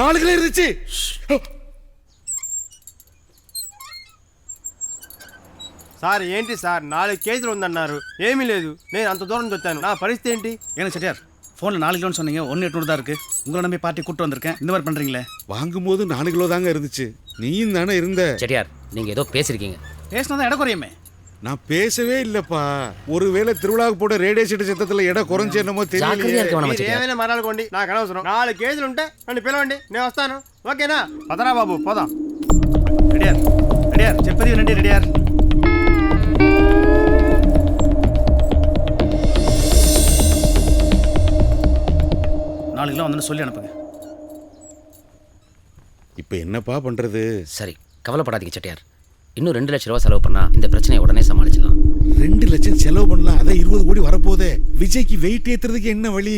4 kilo இருந்துச்சு. Sir ఏంటి sir 4 కేజీలు ఉందన్నారు, ఏమీ లేదు. నేను అంత దూరం వచ్చాను, నా పరిస్థితి ఏంటి? ஏங்க செட்டியார் ஃபோனில் 4 கிலோன்னு சொன்னீங்க, 1,800 தான் இருக்குது. உங்களை நம்பி பார்ட்டி கூப்பிட்டு வந்திருக்கேன், இந்த மாதிரி பண்ணுறீங்களே. வாங்கும்போது 4 கிலோ தாங்க இருந்துச்சு. நீயும் தானே இருந்த. செட்டியார் நீங்கள் ஏதோ பேசியிருக்கீங்க. பேசினா தான் இடம் குறையுமே. நான் பேசவே இல்லப்பா. ஒருவேளை திருவிழாவுக்கு போட ரேடியோ செட்டு சத்தத்துல இடம் குறைஞ்சு என்னமோ జాగ్రత్తగా தெரியல. మనం మీరు ఏమైనా మాట్లాడుకోండి, నాకు అనవసరం. 4 కేజీలు ఉంటే నన్ను పిలవండి, నేను వస్తాను. ఓకేనా? పదరా బాబు, పోదాం. ரெடியார் ரெடியார் చెప్పది వినండి ரெடியார். நாலு கிலோ வந்து சொல்லி அனுப்புங்க. இப்ப என்னப்பா பண்றது? சரி கவலைப்படாதீங்க செட்டியார். இன்னும் 2 லட்ச ரூபா செலவு பண்ணால் இந்த பிரச்சனையை உடனே சமாளிச்சிடலாம். 2 லட்சம் செலவு பண்ணலாம், அதான் 20 கோடி வரப்போதே. விஜய்க்கு வெயிட் ஏத்துறதுக்கு என்ன வழி?